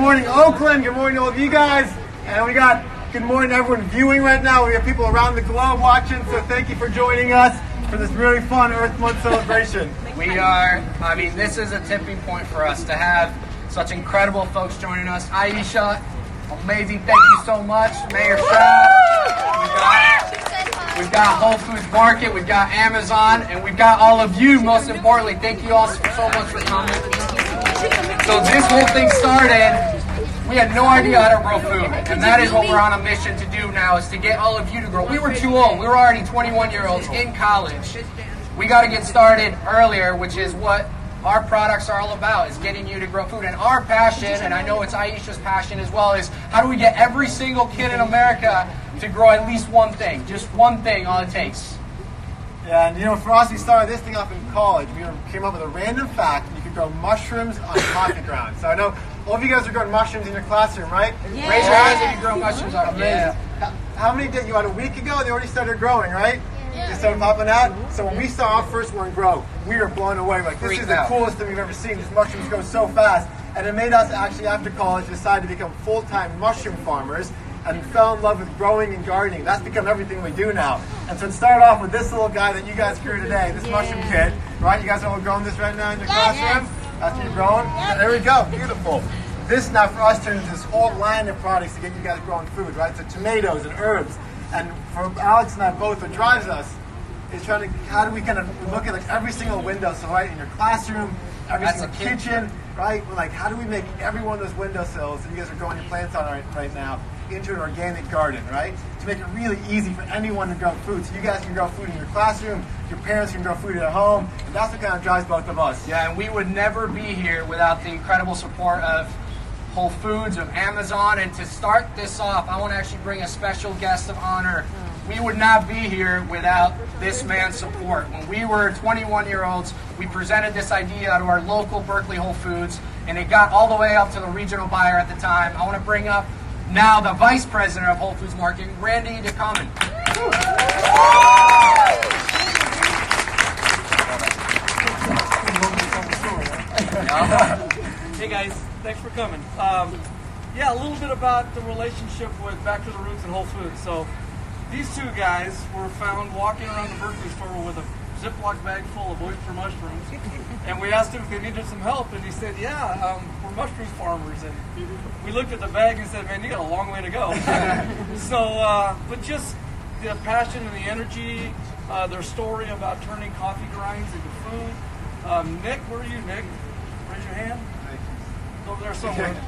morning, Oakland. Good morning to all of you guys. And we got good morning to everyone viewing right now. We have people around the globe watching, so thank you for joining us for this really fun Earth Month celebration. This is a tipping point for us to have such incredible folks joining us. Ayesha, amazing, thank you so much. Mayor Shah, we've got Whole Foods Market, we've got Amazon, and we've got all of you, most importantly. Thank you all so much for coming. So this whole thing started, we had no idea how to grow food, and that is what we're on a mission to do now, is to get all of you to grow. We were too old. We were already 21-year-olds in college. We got to get started earlier, which is what our products are all about, is getting you to grow food. And our passion, and I know it's Ayesha's passion as well, is how do we get every single kid in America to grow at least one thing, just one thing, all it takes. Yeah, and for us, we started this thing off in college. We came up with a random fact: you could grow mushrooms on coffee grounds. So I know all of you guys are growing mushrooms in your classroom, right? Yeah. Raise your hands if you grow mushrooms on. Amazing. Yeah. How many did you had a week ago? They already started growing, right? They started popping out. So when we saw our first one grow, we were blown away. Like, this is the coolest thing we've ever seen. These mushrooms grow so fast. And it made us actually, after college, decide to become full-time mushroom farmers and fell in love with growing and gardening. That's become everything we do now. And so it started off with this little guy that you guys grew today, this mushroom kid, right? You guys are all growing this right now in your classroom? That's what you're growing? There we go. Beautiful. This now for us turns this whole line of products to get you guys growing food, right? So tomatoes and herbs. And for Alex and I both, what drives us is trying to, how do we kind of look at like every single window, so right in your classroom, every single kitchen, right? We're like, how do we make every one of those windowsills that you guys are growing your plants on right now into an organic garden, right? To make it really easy for anyone to grow food. So you guys can grow food in your classroom, your parents can grow food at home, and that's what kind of drives both of us. Yeah, and we would never be here without the incredible support of Whole Foods, of Amazon. And to start this off, I want to actually bring a special guest of honor. We would not be here without this man's support. When we were 21-year-olds, we presented this idea to our local Berkeley Whole Foods, and it got all the way up to the regional buyer at the time. I want to bring up now the Vice President of Whole Foods Marketing, Randy DeCommon. Hey guys, thanks for coming. A little bit about the relationship with Back to the Roots and Whole Foods. So these two guys were found walking around the Berkeley store with a Ziploc bag full of oyster mushrooms, and we asked him if they needed some help, and he said, we're mushroom farmers. And we looked at the bag and said, man, you got a long way to go. But just the passion and the energy, their story about turning coffee grinds into food. Nick, where are you, Nick? Raise your hand. Over there somewhere.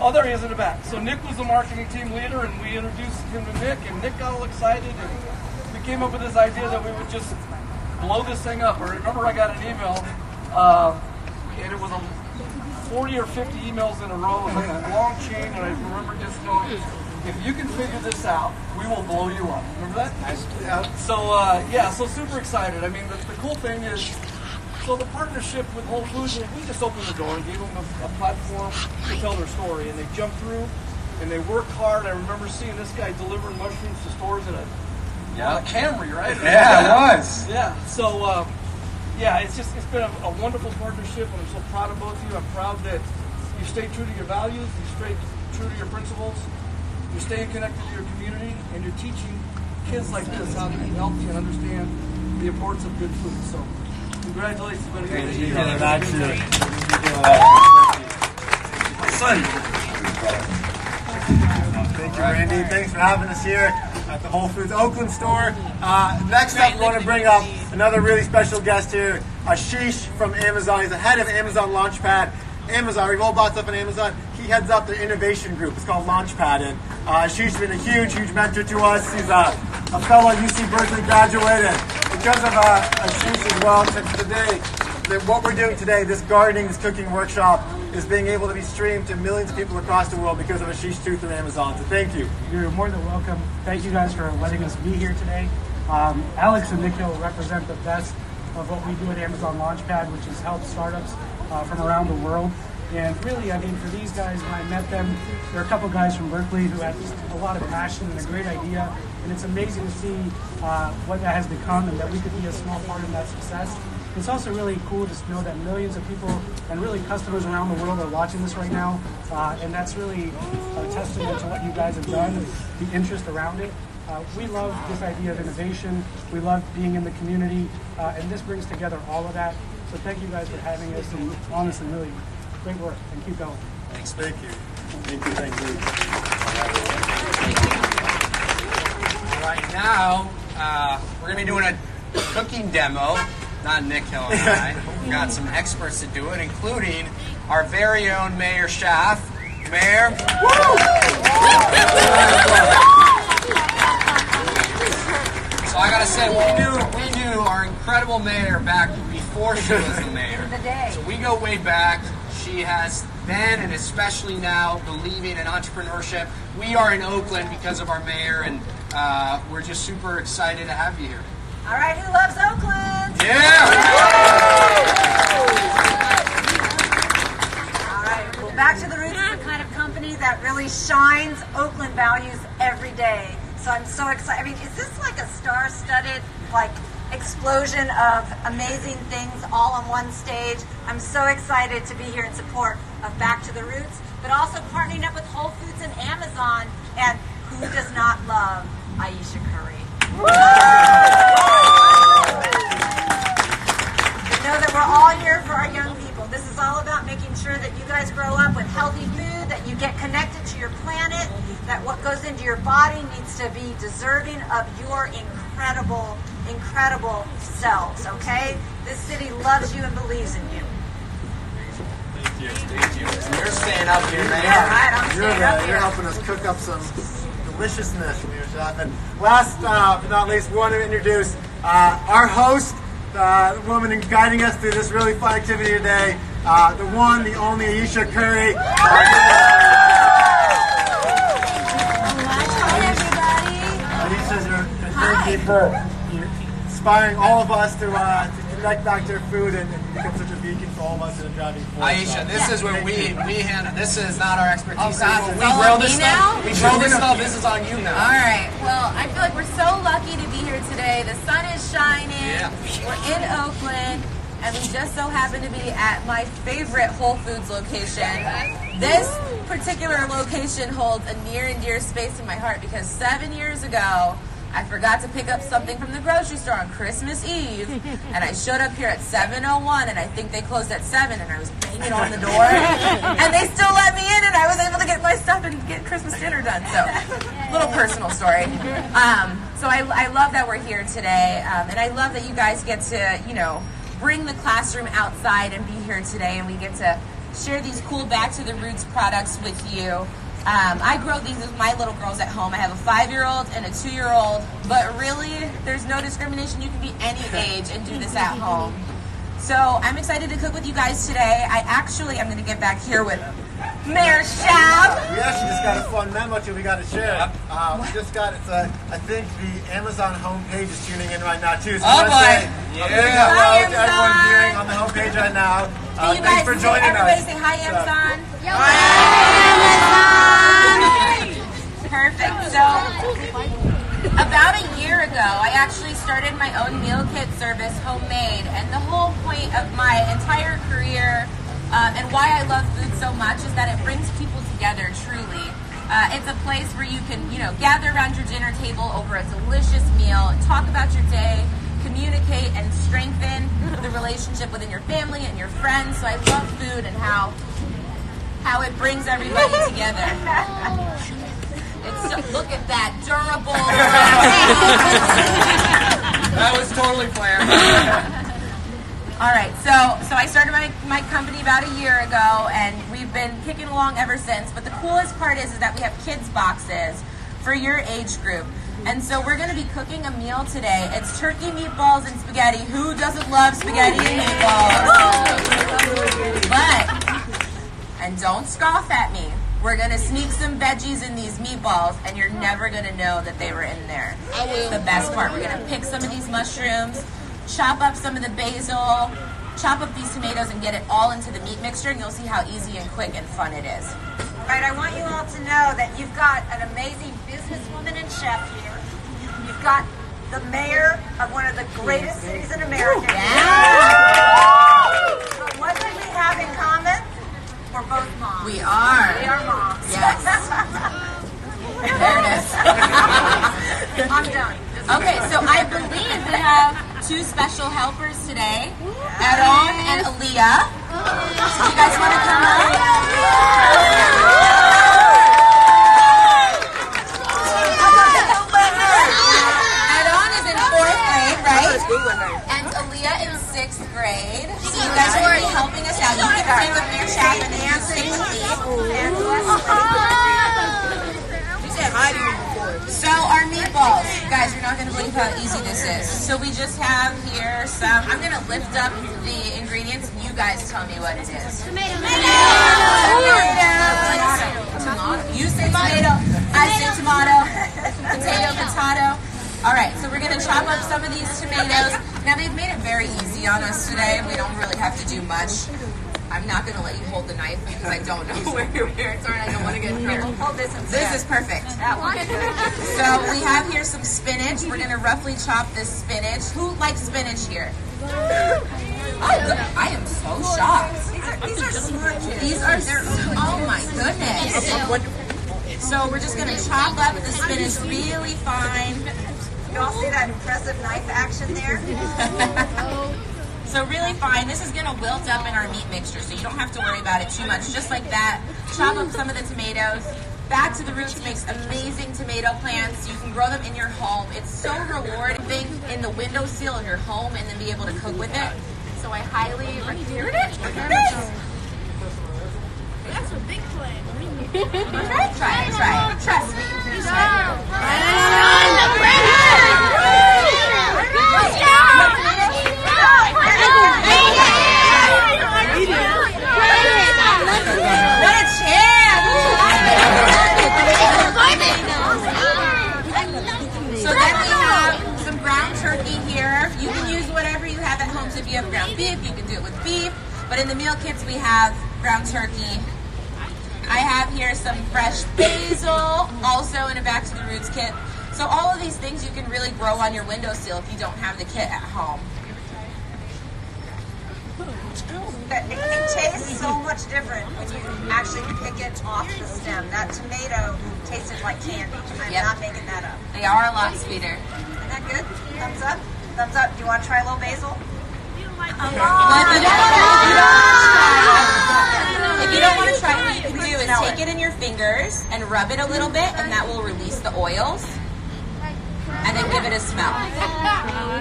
Oh, there he is in the back. So Nick was the marketing team leader, and we introduced him to Nick, and Nick got all excited, and we came up with this idea that we would just blow this thing up. I remember I got an email, and it was 40 or 50 emails in a row, it was like a long chain, and I remember just going, if you can figure this out, we will blow you up. Remember that? So super excited. I mean, the cool thing is, so the partnership with Whole Foods, we just opened the door and gave them a platform to tell their story, and they jumped through, and they worked hard. I remember seeing this guy delivering mushrooms to stores in a Camry, right? Yeah, it was. Yeah, so it's been a wonderful partnership, and I'm so proud of both of you. I'm proud that you stay true to your values, you stay true to your principles, you're staying connected to your community, and you're teaching kids like this how to eat healthy and understand the importance of good food. So congratulations, buddy. Thank you very much. Thank you, Randy. Thanks for having us here at the Whole Foods Oakland store. Next up, we want to bring up another really special guest here, Ashish from Amazon. He's the head of Amazon Launchpad. Amazon, we've all bought stuff on Amazon. He heads up the innovation group. It's called Launchpad. And Ashish's been a huge mentor to us. He's a fellow UC Berkeley graduate. And because of Ashish as well, today, what we're doing today, this gardening, this cooking workshop, is being able to be streamed to millions of people across the world because of Ashish too through Amazon. So thank you. You're more than welcome. Thank you guys for letting us be here today. Alex and Nikhil represent the best of what we do at Amazon Launchpad, which is help startups from around the world. And really, I mean, for these guys, when I met them, there are a couple guys from Berkeley who had just a lot of passion and a great idea. and it's amazing to see what that has become and that we could be a small part of that success. It's also really cool to know that millions of people and really customers around the world are watching this right now, and that's really a testament to what you guys have done and the interest around it. We love this idea of innovation. We love being in the community, and this brings together all of that. So thank you guys for having us, and honestly, really great work, and keep going. Thanks. Thank you. Thank you. Thank you. Right now, we're going to be doing a cooking demo. Not Nick Hill and I. We've got some experts to do it, including our very own Mayor Schaff. Mayor. So I gotta say, we knew our incredible mayor back before she was the mayor. So we go way back. She has then and especially now believing in entrepreneurship. We are in Oakland because of our mayor, and we're just super excited to have you here. All right, who loves Oakland? Yeah! All right, well, Back to the Roots is the kind of company that really shines Oakland values every day. So I'm so excited. I mean, is this like a star-studded, like, explosion of amazing things all on one stage? I'm so excited to be here in support of Back to the Roots, but also partnering up with Whole Foods and Amazon. And who does not love Ayesha curry? Know that we're all here for our young people. This is all about making sure that you guys grow up with healthy food, that you get connected to your planet, that what goes into your body needs to be deserving of your incredible, incredible selves, okay? This city loves you and believes in you. Thank you. Thank you. You're staying up here, man. All right, I'm staying up here. You're helping us cook up some deliciousness from your shop. And last but not least, we want to introduce our host, the woman guiding us through this really fun activity today, the one, the only Ayesha Curry. Hi, everybody. Ayesha's our gatekeeper, inspiring all of us to connect back to our food and become such a beacon for all of us in a driving force. Ayesha, this is where we handle. This is not our expertise. Oh, gosh, we it's all grow on this me stuff. now? We grow this stuff. This is on you now. All right. Well, I feel like we're so lucky to be here today. The sun is shining. Yeah. We're in Oakland, and we just so happen to be at my favorite Whole Foods location. This particular location holds a near and dear space in my heart because 7 years ago, I forgot to pick up something from the grocery store on Christmas Eve, and I showed up here at 7:01, and I think they closed at 7, and I was banging on the door, and they still let me in, and I was able to get my stuff and get Christmas dinner done. So, little personal story. So I love that we're here today, and I love that you guys get to, bring the classroom outside and be here today, and we get to share these cool Back to the Roots products with you. I grow these with my little girls at home. I have a 5-year-old and a 2-year-old, but really, there's no discrimination. You can be any age and do this at home. So I'm excited to cook with you guys today. I'm going to get back here with Mayor Schaff. We actually just got a fun memo too we got to share. We just got, I think the Amazon homepage is tuning in right now too. So Oh boy! Big hello to everyone viewing on the homepage right now. Can you Thanks guys for joining everybody us. say hi, Amazon? Perfect. So, about a year ago, I actually started my own meal kit service, homemade, and the whole point of my entire career and why I love food so much is that it brings people together, truly. It's a place where you can, gather around your dinner table over a delicious meal, talk about your day, communicate and strengthen the relationship within your family and your friends. So I love food and how it brings everybody together. Look at that, durable. That was totally planned. All right, so I started my company about a year ago, and we've been kicking along ever since. But the coolest part is that we have kids boxes for your age group. And so we're going to be cooking a meal today. It's turkey, meatballs, and spaghetti. Who doesn't love spaghetti and meatballs? And don't scoff at me. We're going to sneak some veggies in these meatballs, and you're never going to know that they were in there. It's the best part. We're going to pick some of these mushrooms, chop up some of the basil, chop up these tomatoes, and get it all into the meat mixture, and you'll see how easy and quick and fun it is. Right, I want you all to know that you've got an amazing businesswoman and chef here got the mayor of one of the greatest cities in America. What do we have in common? We're both moms. We are. We are moms. Yes. There it is. I'm done. Okay, so I believe we have two special helpers today, Aaron and Aaliyah. So you guys want to come up? Aaron is in 4th grade, right? And Aaliyah in 6th grade. So you guys are going to be helping us out. You can bring up your shop and dancing, please. So our meatballs, guys, you're not going to believe how easy this is. So we just have here some, I'm going to lift up the ingredients. You guys tell me what it is. Tomato. You say tomato. I say tomato. Potato. All right, so we're going to chop up some of these tomatoes. Now they've made it very easy on us today. We don't really have to do much. I'm not going to let you hold the knife because I don't know where your parents are and I don't want to get in trouble. Hold this instead. This is perfect. So we have here some spinach. We're going to roughly chop this spinach. Who likes spinach here? I am so shocked. These are smart kids. These are, oh my goodness. So we're just going to chop up the spinach really fine. You all see that impressive knife action there? So really fine. This is going to wilt up in our meat mixture, so you don't have to worry about it too much. Just like that, chop up some of the tomatoes. Back to the Roots makes amazing tomato plants. You can grow them in your home. It's so rewarding in the windowsill of your home and then be able to cook with it. So I highly recommend it. Look at this. That's a big plate. Try it. Trust me. What a chance! So then we have some ground turkey here. You can use whatever you have at home. So if you have ground beef, you can do it with beef. But in the meal kits, we have ground turkey. I have here some fresh basil, also in a Back to the Roots kit. So all of these things you can really grow on your windowsill if you don't have the kit at home. It tastes so much different when you actually pick it off the stem. That tomato tasted like candy. I'm not making that up. They are a lot sweeter. Isn't that good? Thumbs up? Thumbs up. Do you want to try a little basil? If you don't want to try it, what you can do is take it in your fingers and rub it a little bit, and that will release the oils. And then give it a smell.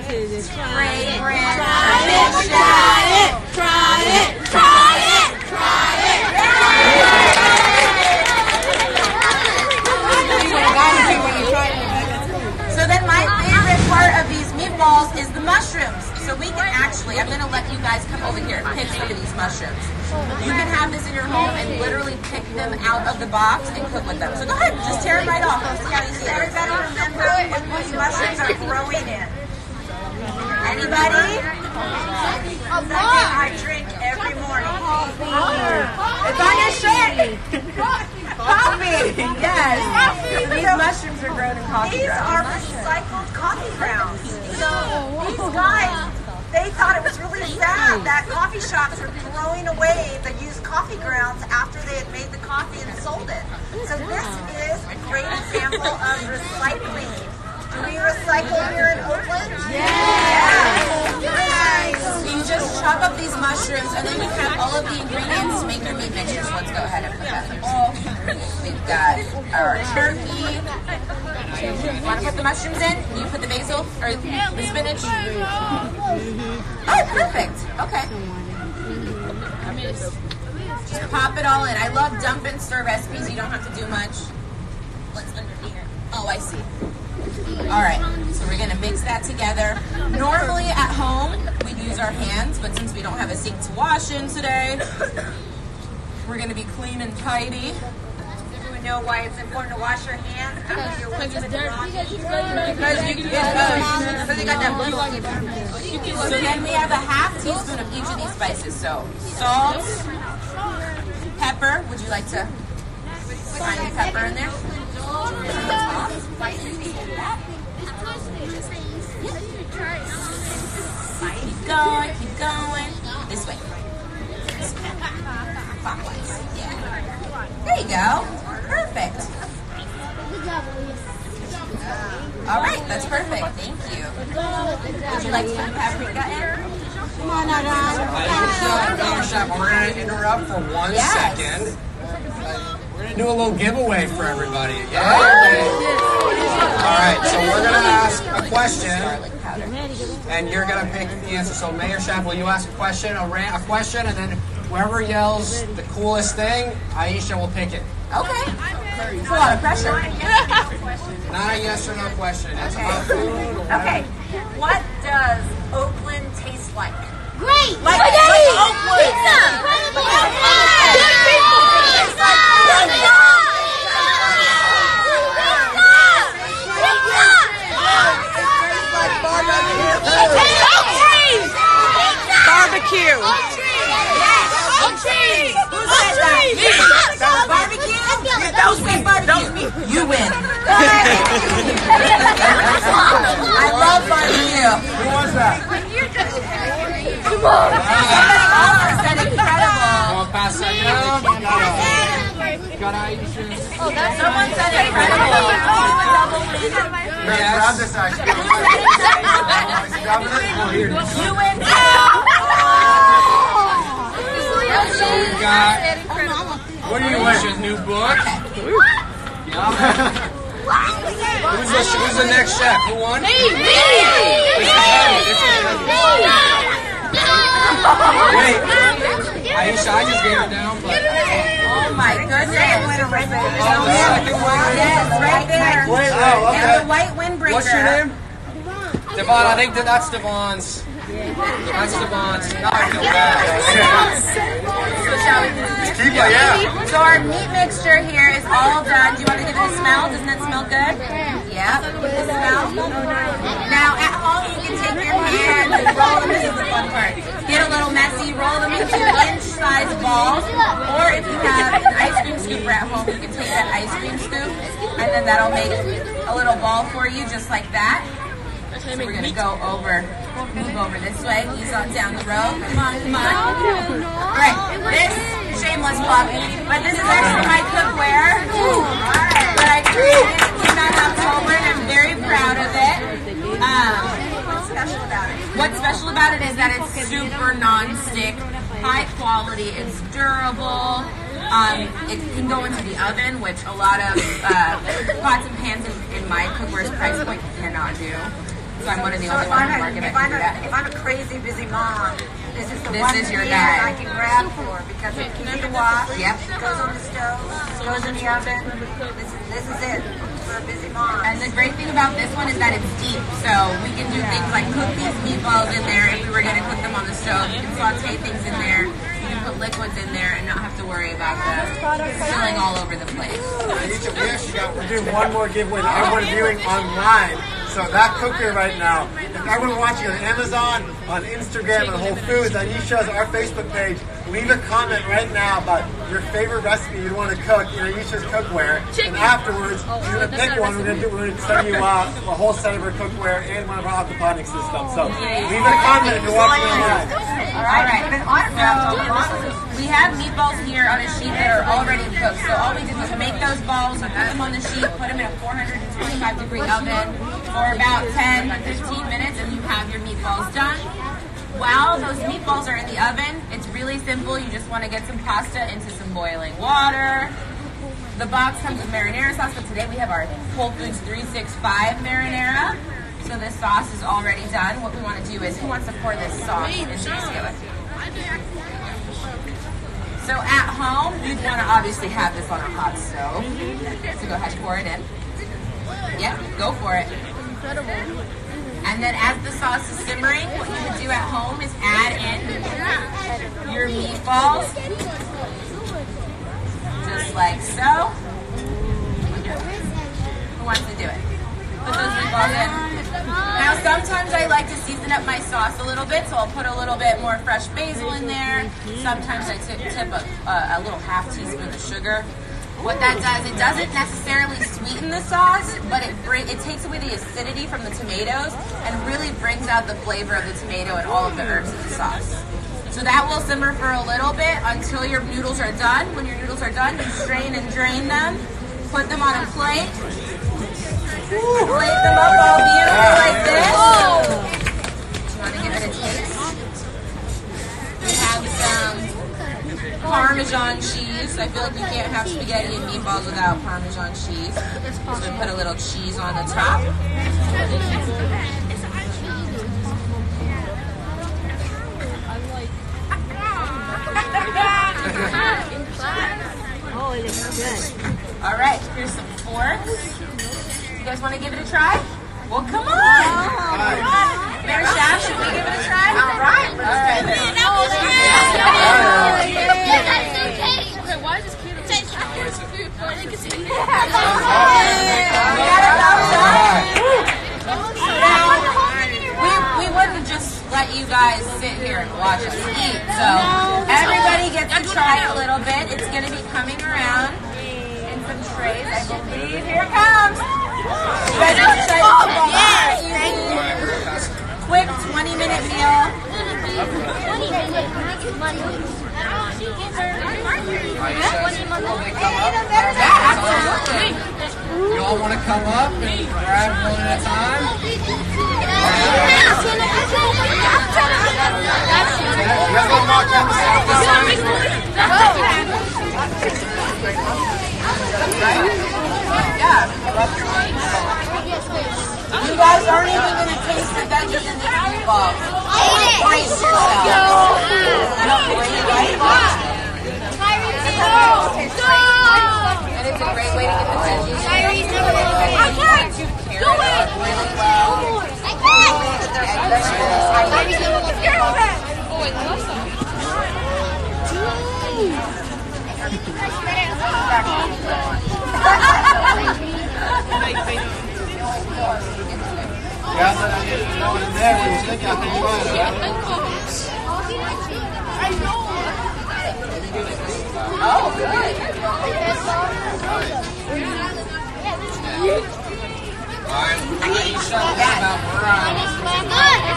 Fragrant. Try it. So then my favorite part of these meatballs is the mushrooms. So we can actually, I'm going to let you guys come over here and pick some of these mushrooms. You can have this in your home and literally pick them out of the box and cook with them. So go ahead, just tear them right off. Let's see how easy it is. Everybody remember what these mushrooms are growing in. Anybody? Something I drink every morning. It's on your shirt. Coffee. Yes. These mushrooms are grown in coffee These grounds. are recycled coffee grounds. So these guys, they thought it was really sad that coffee shops were throwing away the used coffee grounds after they had made the coffee and sold it. So this is a great example of recycling. Do we recycle here in Oakland? Yeah. You just chop up these mushrooms, and then we have all of the ingredients to make your meat mixtures. Let's go ahead and put that in your bowl. We've got our turkey. You want to put the mushrooms in? You put the basil or the spinach? Oh, perfect. Okay. Just pop it all in. I love dump and stir recipes. You don't have to do much. What's under here? Oh, I see. All right, so we're going to mix that together. Normally at home, we use our hands, but since we don't have a sink to wash in today, we're going to be clean and tidy. We know why it's important to wash your hands after you're working with raw meat. Because you got that blue on your So then we have a half teaspoon of each of these spices. So salt, pepper. Would you like to find the pepper in there? Keep going, keep going. This way. Clockwise. Yeah. There you go. Perfect. All right, that's perfect. Thank you. Would you like some paprika in? Come on, Ayesha, we're going to interrupt for 1 second. We're going to do a little giveaway for everybody. Yeah? All right, so we're going to ask a question, and you're going to pick the answer. So Mayor Chef, will you ask a question, a question, and then whoever yells the coolest thing, Ayesha will pick it. Okay. It's a lot of pressure. Not a yes or no question. It's about food. Okay. What does Oakland taste like? Great! Like Oakland! Pizza! Barbecue! You win. I love barbecue. Who was that? Come on. Somebody else said incredible. I'll pass that down. Got Ayesha's. Someone said incredible. Yes. Grab this actually. Grab it. You win too. So we've got What do you Ayesha's new book. Who's the next chef? Who won? Me! Wait, Ayesha, I just gave it down, but Oh my goodness. Yes, right there. wait, And the white windbreaker. What's your name? Devon. I think that's Devon's. That's Devon's. Now I feel bad. So shall we? Keep it, yeah. So our meat mixture here is all done. Do you want to give it a smell? Doesn't it smell good? Yeah. Give it a smell. Now at home you can take your hands and roll them. This is the fun part. Get a little messy. Roll them into inch-sized balls. Or if you have an ice cream scooper at home, you can take that ice cream scoop and then that'll make a little ball for you just like that. So we're gonna move over this way, ease on down the road. Come on, come on. All right, this shameless plug, but this is actually my cookware that I created. Came out in October, and I'm very proud of it. What's special about it? What's special about it is that it's super non-stick, high quality, it's durable. It can go into the oven, which a lot of pots and pans in my cookware's price point cannot do. So I'm one of the only ones in the market that can do that. If I'm a crazy busy mom, this is the This one is your thing guy. I can grab for because it's easy to wash. Yep. Goes on the stove, goes in the oven. This is it for a busy mom. And the great thing about this one is that it's deep, so we can do things like cook these meatballs in there if we were going to cook them on the stove. You can saute things in there. You can put liquids in there and not have to worry about them spilling all over the place. We're doing one more giveaway to everyone viewing online. So that cookware right now, if everyone watching on Amazon, on Instagram, on Whole Foods, on Ayesha's, our Facebook page, leave a comment right now about your favorite recipe you want to cook in Ayesha's cookware. And afterwards, you're going to pick one. We're going to send you a whole set of her cookware and one of our aquaponics systems. So leave a comment if you're watching online. All right. So we have meatballs here on a sheet that are already cooked. So all we did was make those balls, put them on the sheet, put them in a 425-degree oven for about 10 to 15 minutes, and you have your meatballs done. While those meatballs are in the oven, it's really simple. You just want to get some pasta into some boiling water. The box comes with marinara sauce, but today we have our Whole Foods 365 marinara. So this sauce is already done. What we want to do is, who wants to pour this sauce into the skillet? So at home, you'd want to obviously have this on a hot stove. So go ahead and pour it in. Yeah, go for it. And then as the sauce is simmering, what you would do at home is add in your meatballs. Just like so. Who wants to do it? Put those meatballs in. Now sometimes I like to season up my sauce a little bit, so I'll put a little bit more fresh basil in there. Sometimes I tip a little half teaspoon of sugar. What that does, it doesn't necessarily sweeten the sauce, but it takes away the acidity from the tomatoes and really brings out the flavor of the tomato and all of the herbs in the sauce. So that will simmer for a little bit until your noodles are done. When your noodles are done, you strain and drain them, put them on a plate, plate them up all beautiful like this. Do you want to give it a taste? We have some Parmesan cheese. I feel like we can't have spaghetti and meatballs without Parmesan cheese. So we put a little cheese on the top. Oh, it looks good. All right, here's some forks. You guys want to give it a try? Well, come on. Mary Shaft, should we give it a try? All right. All right. Why is this cute? It's food. I think it's eating. We wouldn't just let you guys sit here and watch us eat. So everybody gets to try a little bit. It's going to be coming around in some trays, I believe. Here it comes. You guys are excited to go? Yes. Quick 20-minute meal. Yeah, absolutely. You all want to come up and grab one at a time? You guys aren't even going to taste the veggies in this meatball. Brace yourself. You don't really like it? And it's a great way to get the veggies. Oh, good. Ayesha, we're on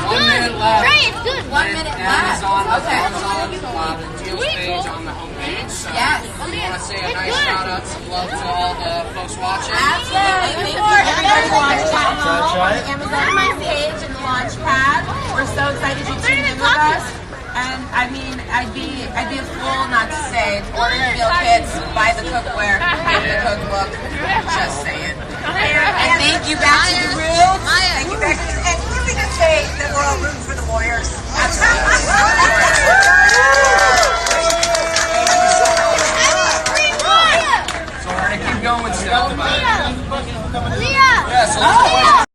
1 minute left. It's good. 1 minute left. Amazon, Okay. the deals page on the homepage. So Yes. if you want to say a nice shout out, some love to all the folks watching. Absolutely. Thank you everybody watching on the Amazon page and the launch pad. We're so excited you tuned in with us. And I mean, I'd be a fool not to say, order your meal kits, buy the cookware, get the cookbook. Just saying. And thank you back to the roots. Thank you, Becky. And what we can say that we're all rooting for the Warriors. So we're going to keep going still. Leah! Yeah, so